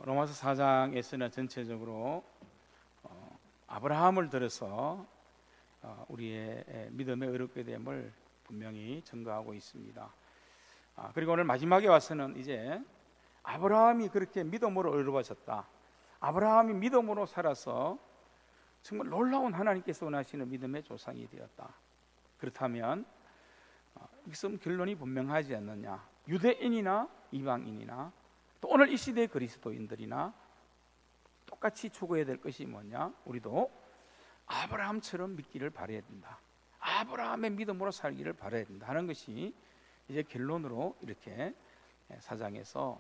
로마서 4장에서는 전체적으로 아브라함을 들어서 우리의 믿음의 의롭게 됨을 분명히 증거하고 있습니다. 그리고 오늘 마지막에 와서는 이제 아브라함이 그렇게 믿음으로 의로워졌다, 아브라함이 믿음으로 살아서 정말 놀라운 하나님께서 원하시는 믿음의 조상이 되었다. 그렇다면 이것은 결론이 분명하지 않느냐? 유대인이나 이방인이나 또 오늘 이 시대의 그리스도인들이나 똑같이 추구해야 될 것이 뭐냐? 우리도 아브라함처럼 믿기를 바라야 된다, 아브라함의 믿음으로 살기를 바라야 된다 하는 것이 이제 결론으로 이렇게 사장에서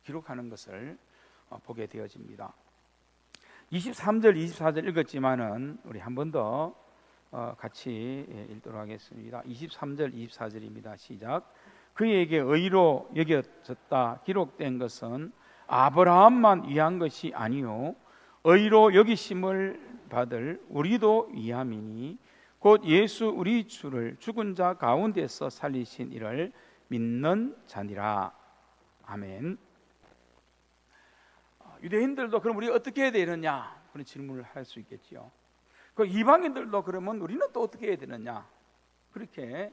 기록하는 것을 보게 되어집니다. 23절 24절 읽었지만은 우리 한 번 더 같이 읽도록 하겠습니다. 23절 24절입니다. 시작. 그에게 의로 여겨졌다 기록된 것은 아브라함만 위한 것이 아니요 의로 여기심을 받을 우리도 위함이니 곧 예수 우리 주를 죽은 자 가운데서 살리신 이를 믿는 자니라. 아멘. 유대인들도 그럼 우리 어떻게 해야 되느냐 그런 질문을 할 수 있겠지요. 그 이방인들도 그러면 우리는 또 어떻게 해야 되느냐 그렇게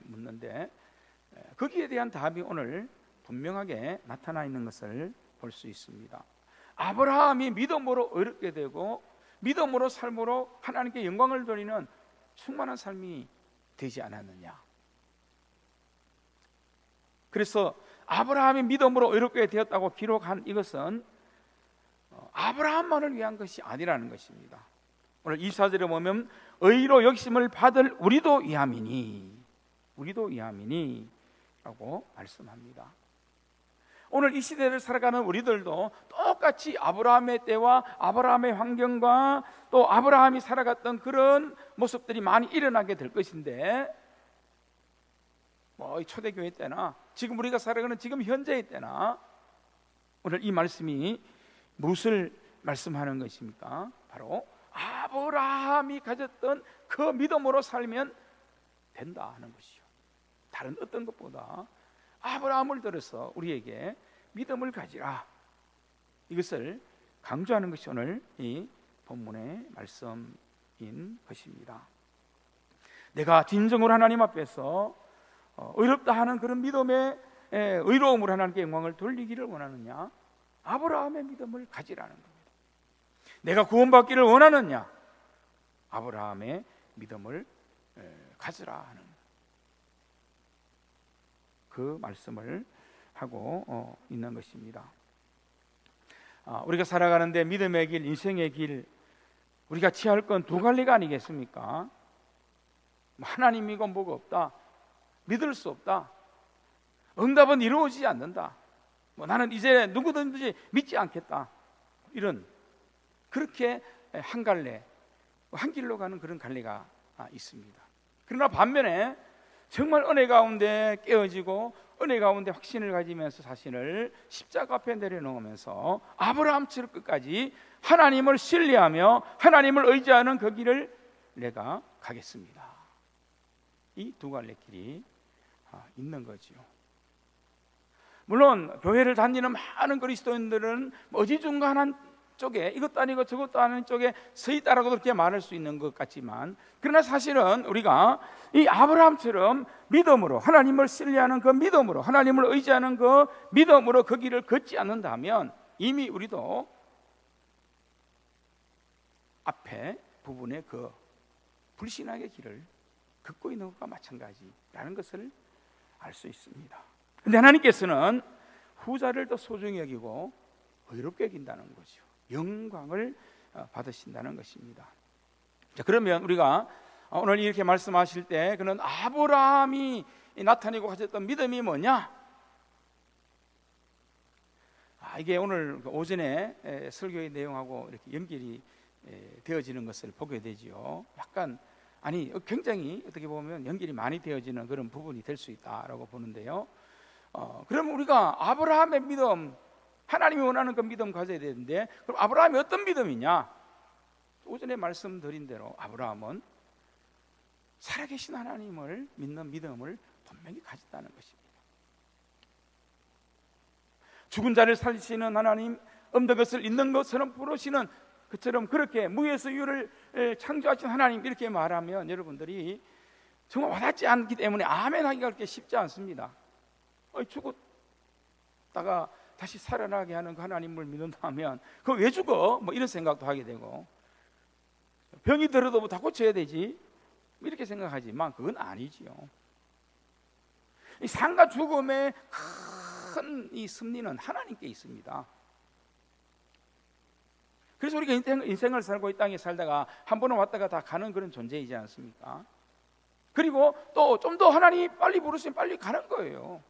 묻는데 거기에 대한 답이 오늘 분명하게 나타나 있는 것을 볼 수 있습니다. 아브라함이 믿음으로 의롭게 되고 믿음으로 삶으로 하나님께 영광을 돌리는 충만한 삶이 되지 않았느냐. 그래서 아브라함이 믿음으로 의롭게 되었다고 기록한 이것은 아브라함만을 위한 것이 아니라는 것입니다. 오늘 24절에 보면 의로 여기심을 받을 우리도 위함이니 라고 말씀합니다. 오늘 이 시대를 살아가는 우리들도 똑같이 아브라함의 때와 아브라함의 환경과 또 아브라함이 살아갔던 그런 모습들이 많이 일어나게 될 것인데 뭐 초대교회 때나 지금 우리가 살아가는 지금 현재의 때나 오늘 이 말씀이 무엇을 말씀하는 것입니까? 바로 아브라함이 가졌던 그 믿음으로 살면 된다 하는 것이요. 다른 어떤 것보다 아브라함을 들어서 우리에게 믿음을 가지라, 이것을 강조하는 것이 오늘 이 본문의 말씀인 것입니다. 내가 진정으로 하나님 앞에서 의롭다 하는 그런 믿음의 의로움으로 하나님께 영광을 돌리기를 원하느냐? 아브라함의 믿음을 가지라는 겁니다. 내가 구원받기를 원하느냐? 아브라함의 믿음을 가지라 하는 그 말씀을 하고 있는 것입니다. 우리가 살아가는데 믿음의 길, 인생의 길, 우리가 취할 건 두 갈래가 아니겠습니까? 하나님이고 뭐가 없다, 믿을 수 없다, 응답은 이루어지지 않는다, 나는 이제 누구든지 믿지 않겠다, 이런 그렇게 한 갈래, 한 길로 가는 그런 갈래가 있습니다. 그러나 반면에 정말 은혜 가운데 깨어지고 은혜 가운데 확신을 가지면서 자신을 십자가 앞에 내려놓으면서 아브라함처럼 끝까지 하나님을 신뢰하며 하나님을 의지하는 그 길을 내가 가겠습니다. 이 두 갈래 길이 있는 거지요. 물론 교회를 다니는 많은 그리스도인들은 어지중간한 쪽에 이것도 아니고 저것도 아닌 쪽에 서 있다라고 그렇게 말할 수 있는 것 같지만, 그러나 사실은 우리가 이 아브라함처럼 믿음으로 하나님을 신뢰하는 그 믿음으로 하나님을 의지하는 그 믿음으로 그 길을 걷지 않는다면 이미 우리도 앞에 부분의 그 불신앙의 길을 걷고 있는 것과 마찬가지라는 것을 알 수 있습니다. 그런데 하나님께서는 후자를 더 소중히 여기고 의롭게 여긴다는 거죠. 영광을 받으신다는 것입니다. 자, 그러면 우리가 오늘 이렇게 말씀하실 때 그는 아브라함이 나타내고 가졌던 믿음이 뭐냐? 이게 오늘 오전에 설교의 내용하고 이렇게 연결이 되어지는 것을 보게 되지요. 약간 굉장히 어떻게 보면 연결이 많이 되어지는 그런 부분이 될 수 있다라고 보는데요. 그럼 우리가 아브라함의 믿음, 하나님이 원하는 그 믿음 가져야 되는데, 그럼 아브라함이 어떤 믿음이냐? 오전에 말씀드린 대로 아브라함은 살아계신 하나님을 믿는 믿음을 분명히 가졌다는 것입니다. 죽은 자를 살리시는 하나님, 없는 것을 있는 것처럼 부르시는 그처럼 그렇게 무에서 유를 창조하신 하나님 이렇게 말하면 여러분들이 정말 와닿지 않기 때문에 아멘 하기가 그렇게 쉽지 않습니다. 죽었다가 다시 살아나게 하는 그 하나님을 믿는다면 그거 왜 죽어? 뭐 이런 생각도 하게 되고, 병이 들어도 뭐 다 고쳐야 되지 이렇게 생각하지만 그건 아니지요. 이 삶과 죽음의 큰 이 승리는 하나님께 있습니다. 그래서 우리가 인생을 살고 이 땅에 살다가 한 번은 왔다가 다 가는 그런 존재이지 않습니까? 그리고 또 좀 더 하나님이 빨리 부르시면 빨리 가는 거예요.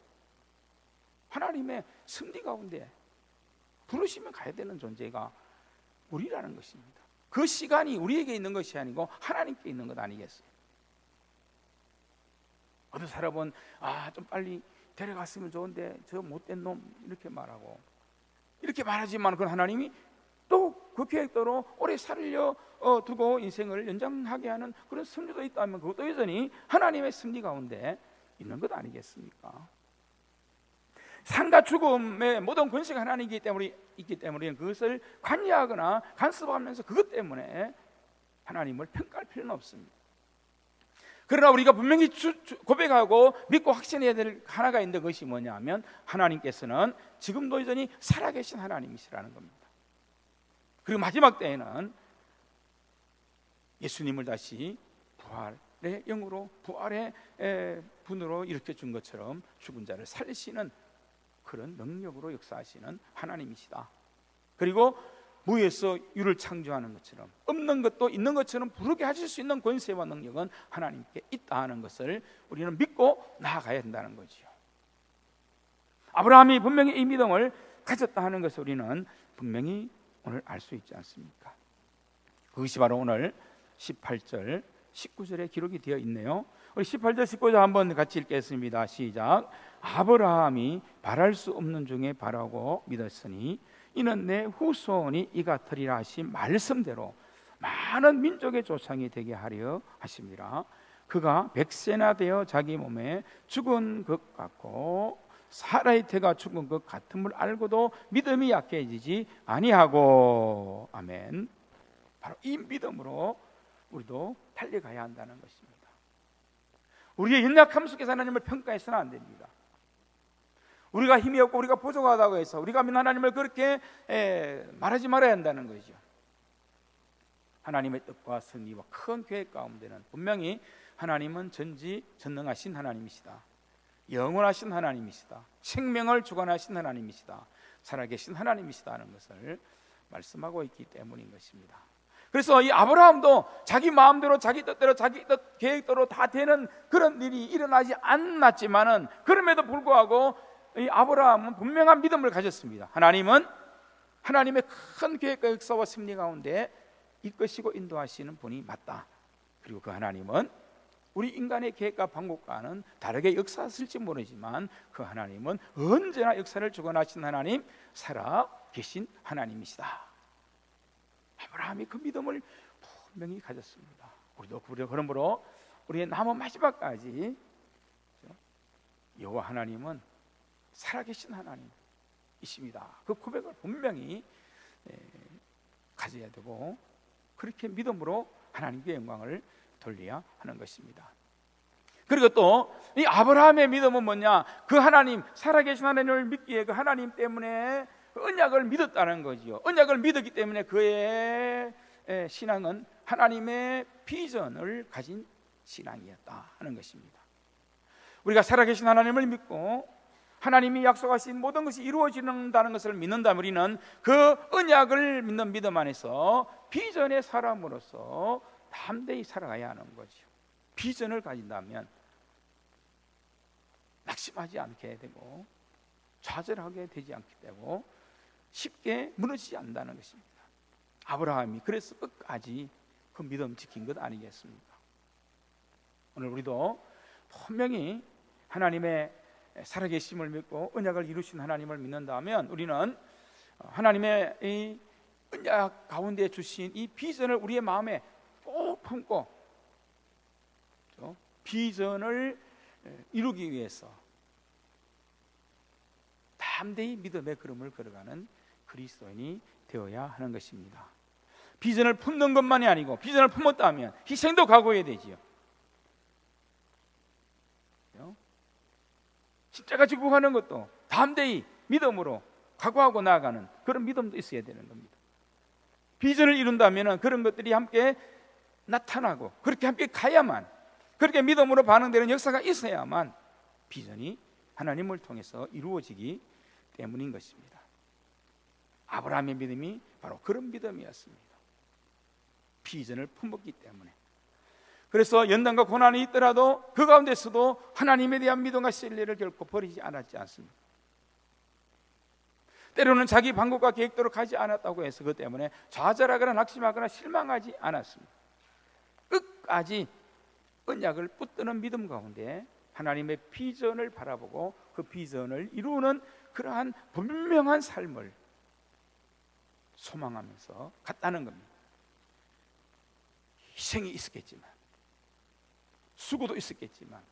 하나님의 승리 가운데 부르시면 가야 되는 존재가 우리라는 것입니다. 그 시간이 우리에게 있는 것이 아니고 하나님께 있는 것 아니겠어요? 어느 사람은 좀 빨리 데려갔으면 좋은데 저 못된 놈 이렇게 말하고, 이렇게 말하지만 그 하나님이 또 그 계획대로 오래 살려 두고 인생을 연장하게 하는 그런 승리도 있다면 그것도 여전히 하나님의 승리 가운데 있는 것 아니겠습니까? 삶과 죽음의 모든 권세가 하나님이기 때문에 그것을 관여하거나 간섭하면서 그것 때문에 하나님을 평가할 필요는 없습니다. 그러나 우리가 분명히 고백하고 믿고 확신해야 될 하나가 있는데 그것이 뭐냐면 하나님께서는 지금도 여전히 살아계신 하나님이시라는 겁니다. 그리고 마지막 때에는 예수님을 다시 부활의 영으로, 부활의 분으로 일으켜 준 것처럼 죽은 자를 살리시는 그런 능력으로 역사하시는 하나님이시다. 그리고 무에서 유를 창조하는 것처럼 없는 것도 있는 것처럼 부르게 하실 수 있는 권세와 능력은 하나님께 있다 하는 것을 우리는 믿고 나아가야 한다는 거지요. 아브라함이 분명히 이 믿음을 가졌다 하는 것을 우리는 분명히 오늘 알 수 있지 않습니까? 그것이 바로 오늘 18절 19절에 기록이 되어 있네요. 우리 18절 19절 한번 같이 읽겠습니다. 시작. 아브라함이 바랄 수 없는 중에 바라고 믿었으니 이는 내 후손이 이 같으리라 하신 말씀대로 많은 민족의 조상이 되게 하려 하심이라. 그가 100세나 되어 자기 몸에 죽은 것 같고 사라의 태가 죽은 것 같음을 알고도 믿음이 약해지지 아니하고. 아멘. 바로 이 믿음으로 우리도 달려가야 한다는 것입니다. 우리의 연약함 속에서 하나님을 평가해서는 안 됩니다. 우리가 힘이 없고 우리가 부족하다고 해서 우리가 믿는 하나님을 그렇게 말하지 말아야 한다는 거죠. 하나님의 뜻과 승리와 큰 계획 가운데는 분명히 하나님은 전지전능하신 하나님이시다. 영원하신 하나님이시다. 생명을 주관하신 하나님이시다. 살아계신 하나님이시다 하는 것을 말씀하고 있기 때문인 것입니다. 그래서 이 아브라함도 자기 마음대로 자기 뜻대로 자기 뜻 계획대로 다 되는 그런 일이 일어나지 않았지만은 그럼에도 불구하고 이 아브라함은 분명한 믿음을 가졌습니다. 하나님은 하나님의 큰 계획과 역사와 승리 가운데 이끄시고 인도하시는 분이 맞다. 그리고 그 하나님은 우리 인간의 계획과 방법과는 다르게 역사하실지 모르지만 그 하나님은 언제나 역사를 주관하신 하나님, 살아 계신 하나님이시다. 아브라함이 그 믿음을 분명히 가졌습니다. 우리도 그러므로 우리의 남은 마지막까지 여호와 하나님은 살아계신 하나님이십니다. 그 고백을 분명히 가져야 되고 그렇게 믿음으로 하나님께 영광을 돌려야 하는 것입니다. 그리고 또 이 아브라함의 믿음은 뭐냐? 그 하나님, 살아계신 하나님을 믿기에 그 하나님 때문에 그 언약을 믿었다는 거지요. 언약을 믿었기 때문에 그의 신앙은 하나님의 비전을 가진 신앙이었다 하는 것입니다. 우리가 살아계신 하나님을 믿고 하나님이 약속하신 모든 것이 이루어진다는 것을 믿는다면 우리는 그 언약을 믿는 믿음 안에서 비전의 사람으로서 담대히 살아가야 하는 거죠. 비전을 가진다면 낙심하지 않게 되고 좌절하게 되지 않게 되고 쉽게 무너지지 않는다는 것입니다. 아브라함이 그래서 끝까지 그 믿음 지킨 것 아니겠습니까? 오늘 우리도 분명히 하나님의 살아계심을 믿고 언약을 이루신 하나님을 믿는다면 우리는 하나님의 이 언약 가운데 주신 이 비전을 우리의 마음에 꼭 품고 비전을 이루기 위해서 담대히 믿음의 걸음을 걸어가는 그리스도인이 되어야 하는 것입니다. 비전을 품는 것만이 아니고 비전을 품었다면 희생도 각오해야 되지요. 십자가 지고 가는 것도 담대히 믿음으로 각오하고 나아가는 그런 믿음도 있어야 되는 겁니다. 비전을 이룬다면 그런 것들이 함께 나타나고 그렇게 함께 가야만, 그렇게 믿음으로 반응되는 역사가 있어야만 비전이 하나님을 통해서 이루어지기 때문인 것입니다. 아브라함의 믿음이 바로 그런 믿음이었습니다. 비전을 품었기 때문에. 그래서 연단과 고난이 있더라도 그 가운데서도 하나님에 대한 믿음과 신뢰를 결코 버리지 않았지 않습니까? 때로는 자기 방법과 계획대로 가지 않았다고 해서 그 때문에 좌절하거나 낙심하거나 실망하지 않았습니다. 끝까지 언약을 붙드는 믿음 가운데 하나님의 비전을 바라보고 그 비전을 이루는 그러한 분명한 삶을 소망하면서 갔다는 겁니다. 희생이 있었겠지만, 수고도 있었겠지만,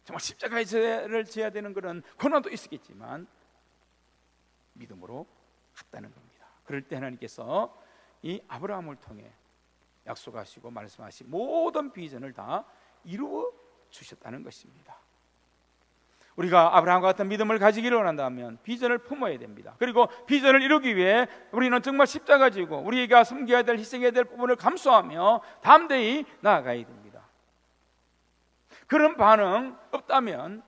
정말 십자가를 져야 되는 그런 고난도 있었겠지만 믿음으로 갔다는 겁니다. 그럴 때 하나님께서 이 아브라함을 통해 약속하시고 말씀하신 모든 비전을 다 이루어 주셨다는 것입니다. 우리가 아브라함과 같은 믿음을 가지기를 원한다면 비전을 품어야 됩니다. 그리고 비전을 이루기 위해 우리는 정말 십자가 지고 우리가 섬겨야 될, 희생해야 될 부분을 감수하며 담대히 나아가야 됩니다. 그런 반응 없다면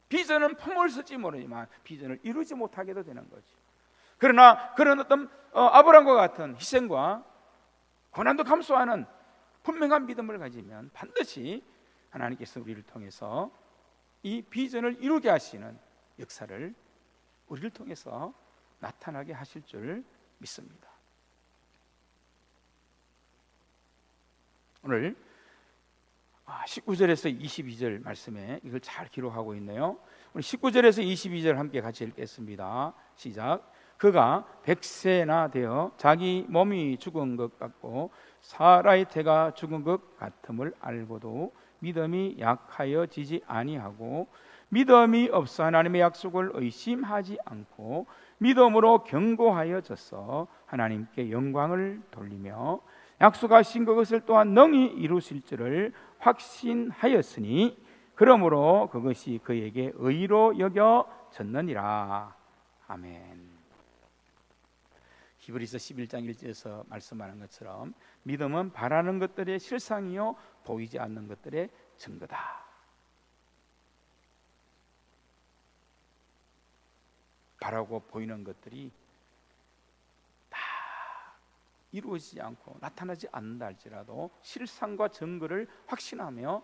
비전은 품을지 모르지만 비전을 이루지 못하게도 되는 거죠. 그러나 그런 어떤 아브라함과 같은 희생과 고난도 감수하는 분명한 믿음을 가지면 반드시 하나님께서 우리를 통해서 이 비전을 이루게 하시는 역사를 우리를 통해서 나타나게 하실 줄 믿습니다. 오늘 19절에서 22절 말씀에 이걸 잘 기록하고 있네요. 우리 19절에서 22절 함께 같이 읽겠습니다. 시작. 그가 100세나 되어 자기 몸이 죽은 것 같고 사라의 태가 죽은 것 같음을 알고도 믿음이 약하여지지 아니하고 믿음이 없어 하나님의 약속을 의심하지 않고 믿음으로 견고하여져서 하나님께 영광을 돌리며 약속하신 그것을 또한 능히 이루실 줄을 확신하였으니 그러므로 그것이 그에게 의로 여겨졌느니라. 아멘. 히브리서 11장 1절에서 말씀하는 것처럼 믿음은 바라는 것들의 실상이요 보이지 않는 것들의 증거다. 바라고 보이는 것들이 다 이루어지지 않고 나타나지 않는다 할지라도 실상과 증거를 확신하며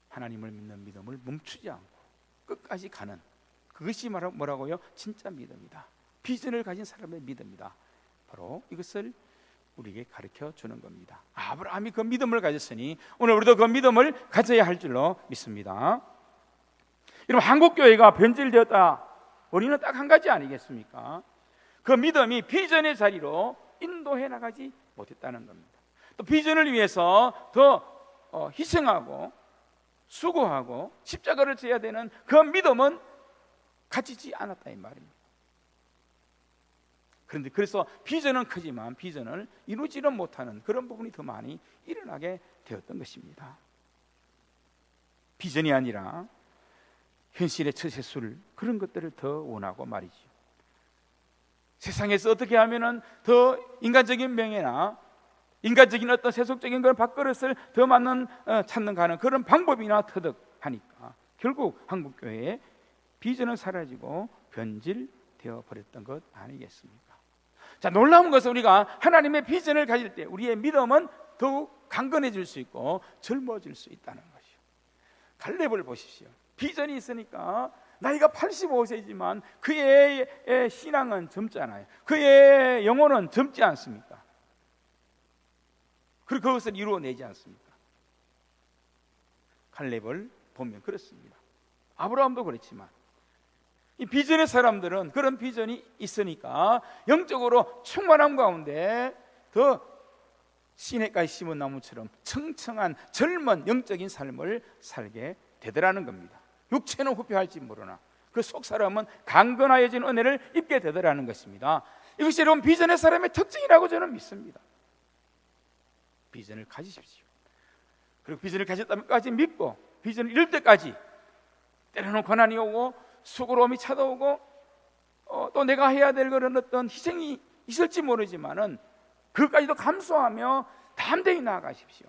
하나님을 믿는 믿음을 멈추지 않고 끝까지 가는, 그것이 뭐라고요? 진짜 믿음이다. 비전을 가진 사람의 믿음이다. 바로 이것을 우리에게 가르쳐 주는 겁니다. 아브라함이 그 믿음을 가졌으니 오늘 우리도 그 믿음을 가져야 할 줄로 믿습니다. 여러분, 한국교회가 변질되었다, 우리는 딱 한 가지 아니겠습니까? 그 믿음이 비전의 자리로 인도해 나가지 못했다는 겁니다. 또 비전을 위해서 더 희생하고 수고하고 십자가를 져야 되는 그 믿음은 가지지 않았다 이 말입니다. 그런데 그래서 비전은 크지만 비전을 이루지는 못하는 그런 부분이 더 많이 일어나게 되었던 것입니다. 비전이 아니라 현실의 처세술, 그런 것들을 더 원하고 말이죠. 세상에서 어떻게 하면은 더 인간적인 명예나 인간적인 어떤 세속적인 그런 밥그릇을 더 찾는 가는 그런 방법이나 터득하니까 결국 한국교회의 비전은 사라지고 변질되어 버렸던 것 아니겠습니까? 자, 놀라운 것은 우리가 하나님의 비전을 가질 때 우리의 믿음은 더욱 강건해질 수 있고 젊어질 수 있다는 것이요. 갈렙을 보십시오. 비전이 있으니까 나이가 85세지만 그의 신앙은 젊잖아요. 그의 영혼은 젊지 않습니까? 그리고 그것을 이루어내지 않습니까? 갈렙을 보면 그렇습니다. 아브라함도 그렇지만 이 비전의 사람들은 그런 비전이 있으니까 영적으로 충만함 가운데 더 시냇가에 심은 나무처럼 청청한 젊은 영적인 삶을 살게 되더라는 겁니다. 육체는 후패할지 모르나 그 속 사람은 강건하여진 은혜를 입게 되더라는 것입니다. 이것이 여러분 비전의 사람의 특징이라고 저는 믿습니다. 비전을 가지십시오. 그리고 비전을 가졌다면까지 믿고 비전을 이룰 때까지 때로는 고난이 오고 수고로움이 찾아오고 또 내가 해야 될 그런 어떤 희생이 있을지 모르지만은 그것까지도 감수하며 담대히 나아가십시오.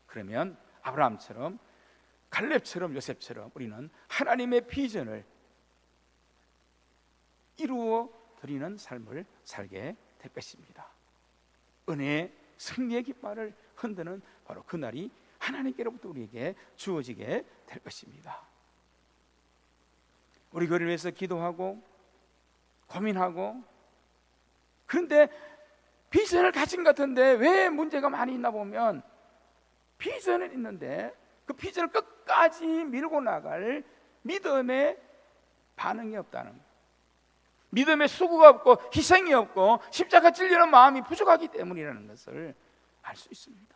그러면 아브라함처럼 갈렙처럼 요셉처럼 우리는 하나님의 비전을 이루어 드리는 삶을 살게 될 것입니다. 은혜의 승리의 깃발을 흔드는 바로 그날이 하나님께로부터 우리에게 주어지게 될 것입니다. 우리 그를 위해서 기도하고 고민하고, 그런데 비전을 가진 것 같은데 왜 문제가 많이 있나 보면 비전은 있는데 그 비전을 끝까지 밀고 나갈 믿음의 반응이 없다는 거예요. 믿음의 수고가 없고 희생이 없고 십자가 찔리는 마음이 부족하기 때문이라는 것을 알 수 있습니다.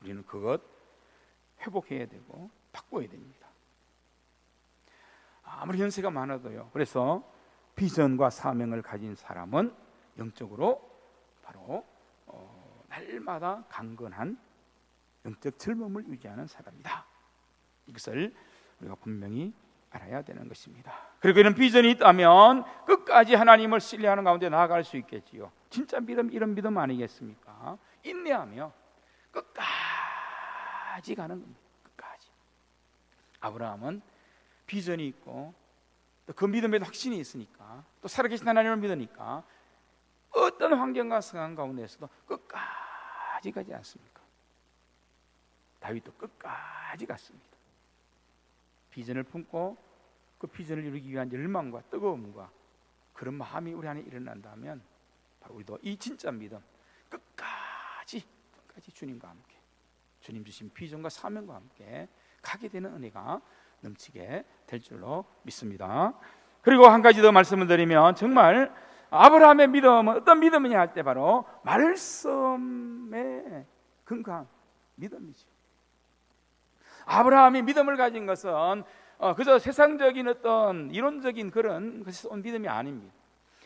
우리는 그것 회복해야 되고 바꿔야 됩니다. 아무리 연세가 많아도요. 그래서 비전과 사명을 가진 사람은 영적으로 바로 날마다 강건한 영적 젊음을 유지하는 사람이다. 이것을 우리가 분명히 알아야 되는 것입니다. 그리고 이런 비전이 있다면 끝까지 하나님을 신뢰하는 가운데 나아갈 수 있겠지요. 진짜 믿음, 이런 믿음 아니겠습니까? 인내하며 끝까지 가는 겁니다. 끝까지. 아브라함은 비전이 있고 또 그 믿음에도 확신이 있으니까, 또 살아계신 하나님을 믿으니까 어떤 환경과 상황 가운데서도 끝까지 가지 않습니까? 다윗도 끝까지 갔습니다. 비전을 품고 그 비전을 이루기 위한 열망과 뜨거움과 그런 마음이 우리 안에 일어난다면 바로 우리도 이 진짜 믿음, 끝까지 주님과 함께, 주님 주신 비전과 사명과 함께 가게 되는 은혜가 넘치게 될 줄로 믿습니다. 그리고 한 가지 더 말씀을 드리면, 정말 아브라함의 믿음은 어떤 믿음이냐 할 때 바로 말씀에 근거한 믿음이죠. 아브라함이 믿음을 가진 것은 그저 세상적인 어떤 이론적인 그런 것에서 온 믿음이 아닙니다.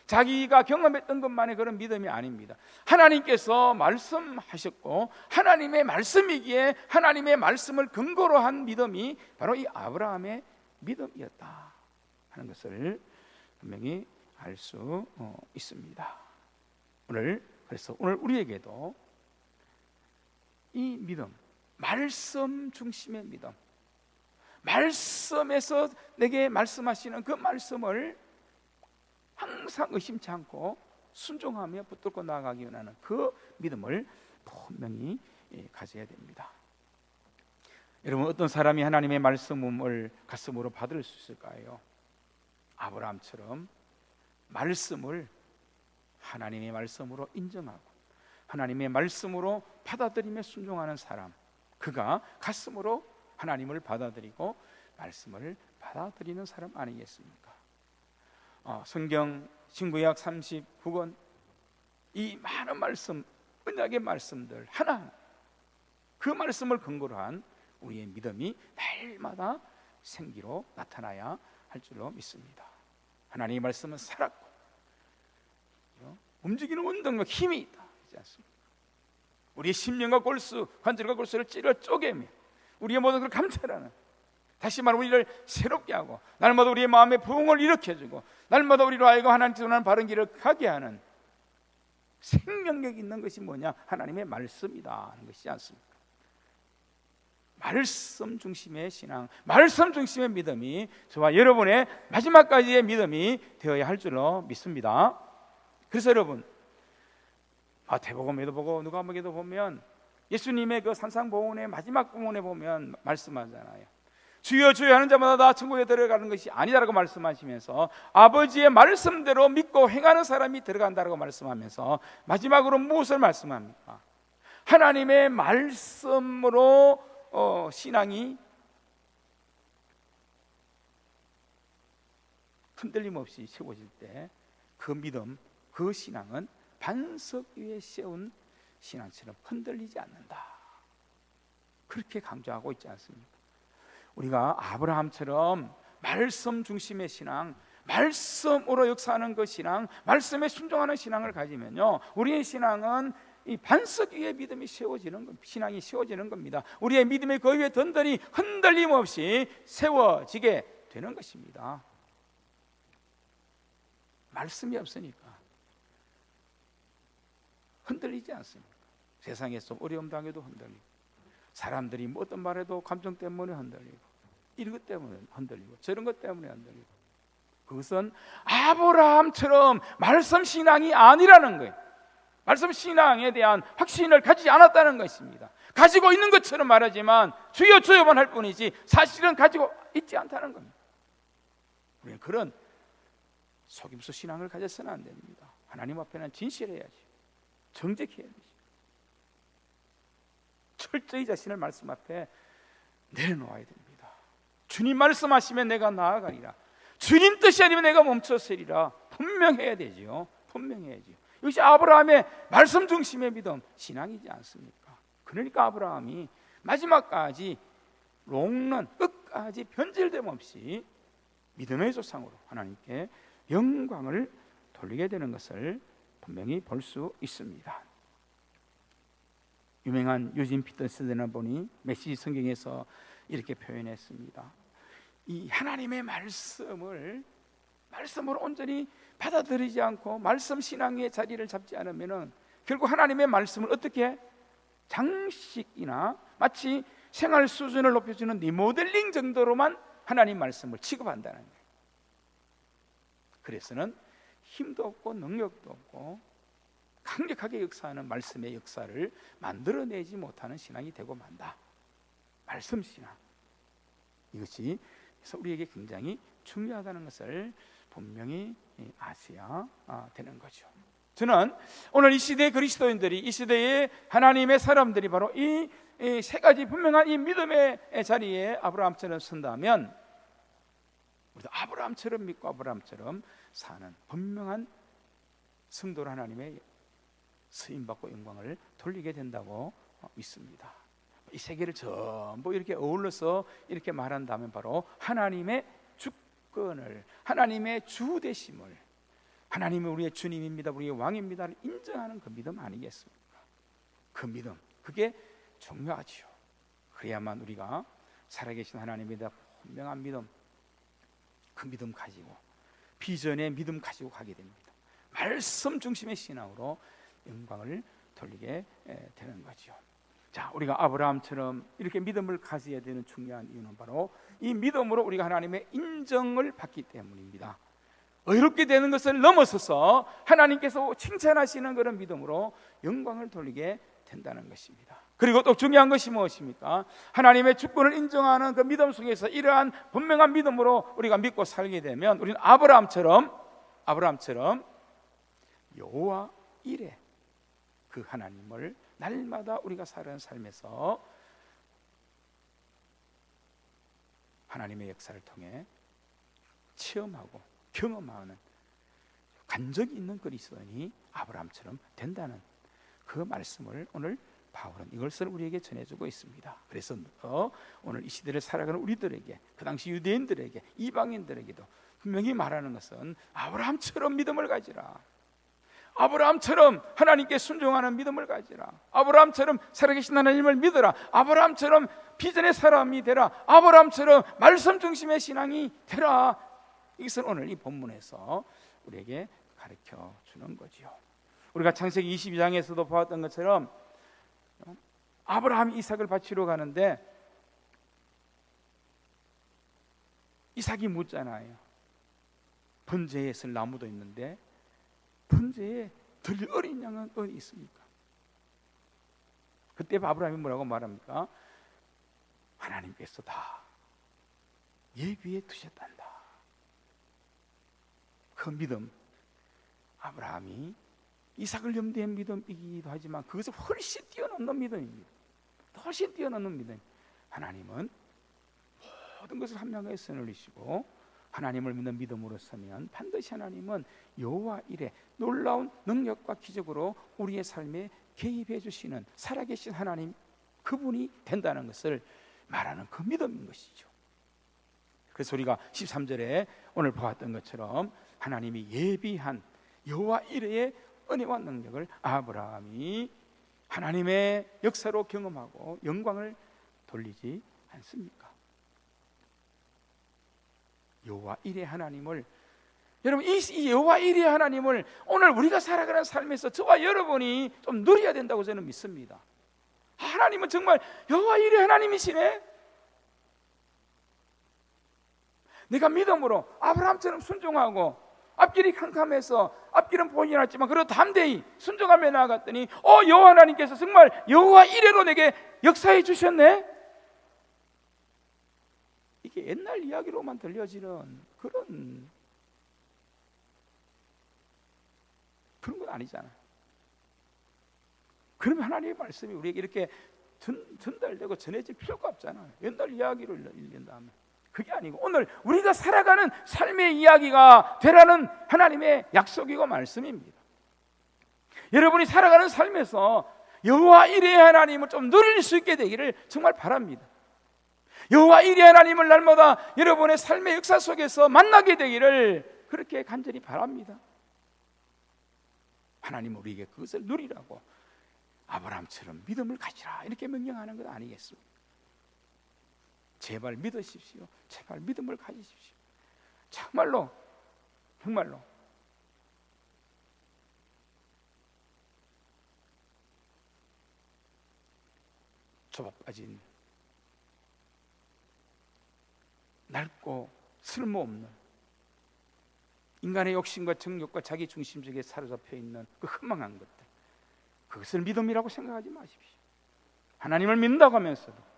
자기가 경험했던 것만의 그런 믿음이 아닙니다. 하나님께서 말씀하셨고 하나님의 말씀이기에 하나님의 말씀을 근거로 한 믿음이 바로 이 아브라함의 믿음이었다 하는 것을 분명히 알 수 있습니다. 그래서 오늘 우리에게도 이 믿음, 말씀 중심의 믿음, 말씀에서 내게 말씀하시는 그 말씀을 항상 의심치 않고 순종하며 붙들고 나아가기 원하는 그 믿음을 분명히 가져야 됩니다. 여러분, 어떤 사람이 하나님의 말씀을 가슴으로 받을 수 있을까요? 아브라함처럼 말씀을 하나님의 말씀으로 인정하고 하나님의 말씀으로 받아들이며 순종하는 사람, 그가 가슴으로 하나님을 받아들이고 말씀을 받아들이는 사람 아니겠습니까? 성경 신구약 39권 이 많은 말씀, 언약의 말씀들 하나, 그 말씀을 근거로 한 우리의 믿음이 날마다 생기로 나타나야 할 줄로 믿습니다. 하나님의 말씀은 살았고 움직이는 운동력, 힘이 있다 하지 않습니까? 우리의 심령과 골수, 관절과 골수를 찔러 쪼개며 우리의 모든 걸 감찰하는, 다시 말해 우리를 새롭게 하고 날마다 우리의 마음의 부흥을 일으켜주고 날마다 우리로 하여금 하나님께서 원하는 바른 길을 가게 하는 생명력 있는 것이 뭐냐? 하나님의 말씀이다 하는 것이지 않습니까? 말씀 중심의 신앙, 말씀 중심의 믿음이 저와 여러분의 마지막까지의 믿음이 되어야 할 줄로 믿습니다. 그래서 여러분, 마태복음에도 보고 누가복음에도 보면 예수님의 그 산상보훈의 마지막 부분에 보면 말씀하잖아요. 주여 주여 하는 자마다 다 천국에 들어가는 것이 아니다라고 말씀하시면서 아버지의 말씀대로 믿고 행하는 사람이 들어간다라고 말씀하면서 마지막으로 무엇을 말씀합니까? 하나님의 말씀으로 신앙이 흔들림 없이 세워질 때 그 믿음, 그 신앙은 반석 위에 세운 신앙처럼 흔들리지 않는다, 그렇게 강조하고 있지 않습니까? 우리가 아브라함처럼 말씀 중심의 신앙, 말씀으로 역사하는 그 신앙, 말씀에 순종하는 신앙을 가지면요, 우리의 신앙은 이 반석 위에 믿음이 세워지는 겁니다. 신앙이 세워지는 겁니다. 우리의 믿음의 그 위에 든든히 흔들림 없이 세워지게 되는 것입니다. 말씀이 없으니까 흔들리지 않습니까? 세상에서 어려움 당해도 흔들리고, 사람들이 뭐 어떤 말해도 감정 때문에 흔들리고, 이런 것 때문에 흔들리고, 저런 것 때문에 흔들리고, 그것은 아브라함처럼 말씀 신앙이 아니라는 거예요. 말씀 신앙에 대한 확신을 가지지 않았다는 것입니다. 가지고 있는 것처럼 말하지만 주여 주여만 할 뿐이지 사실은 가지고 있지 않다는 겁니다. 우리는 그런 속임수 신앙을 가져서는 안 됩니다. 하나님 앞에는 진실해야지, 정직해야 되지. 철저히 자신을 말씀 앞에 내려놓아야 됩니다. 주님 말씀하시면 내가 나아가리라, 주님 뜻이 아니면 내가 멈춰서리라, 분명해야 되지요. 분명해야지요. 이것이 아브라함의 말씀 중심의 믿음, 신앙이지 않습니까? 그러니까 아브라함이 마지막까지 롱런, 끝까지 변질됨 없이 믿음의 조상으로 하나님께 영광을 돌리게 되는 것을 분명히 볼 수 있습니다. 유명한 유진 피터슨을 보니 메시지 성경에서 이렇게 표현했습니다. 이 하나님의 말씀으로 온전히 받아들이지 않고 말씀 신앙의 자리를 잡지 않으면 결국 하나님의 말씀을 어떻게 장식이나 마치 생활 수준을 높여주는 리모델링 정도로만 하나님 말씀을 취급한다는 거예요. 그래서는 힘도 없고 능력도 없고 강력하게 역사하는 말씀의 역사를 만들어내지 못하는 신앙이 되고 만다. 말씀 신앙, 이것이 그래서 우리에게 굉장히 중요하다는 것을 분명히 아셔야 되는 거죠. 저는 오늘 이 시대의 그리스도인들이, 이 시대의 하나님의 사람들이 바로 이 세 가지 분명한 이 믿음의 자리에 아브라함처럼 선다면, 우리도 아브라함처럼 믿고 아브라함처럼 사는 분명한 성도로 하나님의 쓰임받고 영광을 돌리게 된다고 믿습니다. 이 세 개를 전부 이렇게 어울러서 이렇게 말한다면 바로 하나님의 주권을, 하나님의 주 되심을, 하나님이 우리의 주님입니다, 우리의 왕입니다를 인정하는 그 믿음 아니겠습니까? 그 믿음, 그게 중요하지요. 그래야만 우리가 살아계신 하나님에 대한 분명한 믿음, 그 믿음 가지고, 비전의 믿음 가지고 가게 됩니다. 말씀 중심의 신앙으로 영광을 돌리게 되는 거죠. 자, 우리가 아브라함처럼 이렇게 믿음을 가져야 되는 중요한 이유는 바로 이 믿음으로 우리가 하나님의 인정을 받기 때문입니다. 의롭게 되는 것을 넘어서서 하나님께서 칭찬하시는 그런 믿음으로 영광을 돌리게 된다는 것입니다. 그리고 또 중요한 것이 무엇입니까? 하나님의 주권을 인정하는 그 믿음 속에서 이러한 분명한 믿음으로 우리가 믿고 살게 되면 우리는 아브라함처럼 여호와 이레, 그 하나님을 날마다 우리가 사는 삶에서 하나님의 역사를 통해 체험하고 경험하는 간적이 있는 그리스도인이 아브라함처럼 된다는 그 말씀을 오늘 바울은 이것을 우리에게 전해주고 있습니다. 그래서 오늘 이 시대를 살아가는 우리들에게, 그 당시 유대인들에게, 이방인들에게도 분명히 말하는 것은 아브라함처럼 믿음을 가지라, 아브라함처럼 하나님께 순종하는 믿음을 가지라, 아브라함처럼 살아계신 하나님을 믿어라, 아브라함처럼 비전의 사람이 되라, 아브라함처럼 말씀 중심의 신앙이 되라. 이것을 오늘 이 본문에서 우리에게 가르쳐 주는 거지요. 우리가 창세기 22장에서도 보았던 것처럼 아브라함이 이삭을 바치러 가는데 이삭이 묻잖아요. 번제에 쓸 나무도 있는데 번제에 덜 어린 양은 어디 있습니까? 그때 아브라함이 뭐라고 말합니까? 하나님께서 다 예비해 두셨단다. 그 믿음, 아브라함이 이삭을 염두한 믿음이기도 하지만 그것을 훨씬 뛰어넘는 믿음입니다. 훨씬 뛰어넘는 믿음. 하나님은 모든 것을 함량하게 선을리시고 하나님을 믿는 믿음으로 서면 반드시 하나님은 여호와 이레, 놀라운 능력과 기적으로 우리의 삶에 개입해 주시는 살아계신 하나님, 그분이 된다는 것을 말하는 그 믿음인 것이죠. 그래서 우리가 13절에 오늘 보았던 것처럼 하나님이 예비한 여호와 이레의 은혜와 능력을 아브라함이 하나님의 역사로 경험하고 영광을 돌리지 않습니까? 여호와 이레 하나님을, 여러분 이 여호와 이레 하나님을 오늘 우리가 살아가는 삶에서 저와 여러분이 좀 누려야 된다고 저는 믿습니다. 하나님은 정말 여호와 이레 하나님이시네. 내가 믿음으로 아브라함처럼 순종하고 앞길이 캄캄해서 앞길은 보이지 않았지만 그래도 담대히 순종하며 나아갔더니 여호와 하나님께서 정말 여호와 이레로 내게 역사해 주셨네. 이게 옛날 이야기로만 들려지는 그런 건 아니잖아요. 그러면 하나님의 말씀이 우리에게 이렇게 전달되고 전해질 필요가 없잖아요. 옛날 이야기를 읽는다면. 그게 아니고 오늘 우리가 살아가는 삶의 이야기가 되라는 하나님의 약속이고 말씀입니다. 여러분이 살아가는 삶에서 여호와 이레 하나님을 좀 누릴 수 있게 되기를 정말 바랍니다. 여호와 이레 하나님을 날마다 여러분의 삶의 역사 속에서 만나게 되기를 그렇게 간절히 바랍니다. 하나님은 우리에게 그것을 누리라고 아브라함처럼 믿음을 가지라 이렇게 명령하는 것 아니겠습니까? 제발 믿으십시오. 제발 믿음을 가지십시오. 정말로 좁아 빠진 넓고 쓸모없는 인간의 욕심과 정욕과 자기 중심적에 사로잡혀 있는 그 허망한 것들, 그것을 믿음이라고 생각하지 마십시오. 하나님을 믿는다고 하면서도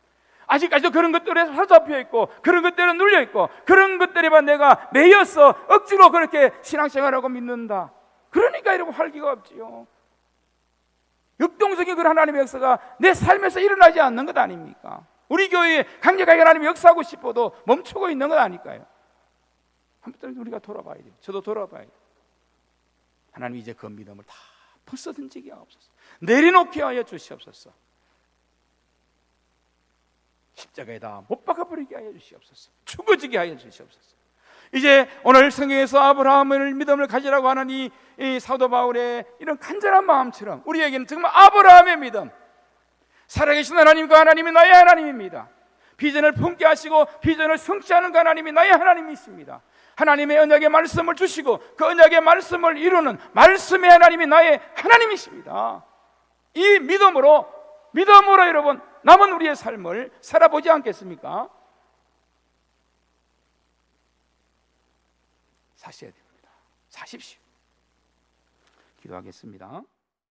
아직까지도 그런 것들에 사로잡혀 있고 그런 것들에 눌려 있고 그런 것들에만 내가 매여서 억지로 그렇게 신앙생활하고 믿는다. 그러니까 이러고 활기가 없지요. 역동적인 그런 하나님의 역사가 내 삶에서 일어나지 않는 것 아닙니까? 우리 교회에 강력하게 하나님이 역사하고 싶어도 멈추고 있는 것 아닐까요? 한번 우리가 돌아봐야 돼요. 저도 돌아봐야 돼요. 하나님 이제 그 믿음을 다 벗어던지게 하옵소서. 내려놓게 하여 주시옵소서. 십자가에다 못 박아버리게 하여 주시옵소서. 죽어지게 하여 주시옵소서. 이제 오늘 성경에서 아브라함을 믿음을 가지라고 하는 이 사도 바울의 이런 간절한 마음처럼 우리에게는 정말 아브라함의 믿음, 살아계신 하나님과 하나님이 나의 하나님입니다. 비전을 품게 하시고 비전을 성취하는 그 하나님이 나의 하나님이십니다. 하나님의 언약의 말씀을 주시고 그 언약의 말씀을 이루는 말씀의 하나님이 나의 하나님이십니다. 이 믿음으로 여러분 남은 우리의 삶을 살아보지 않겠습니까? 사셔야 됩니다. 사십시오. 기도하겠습니다.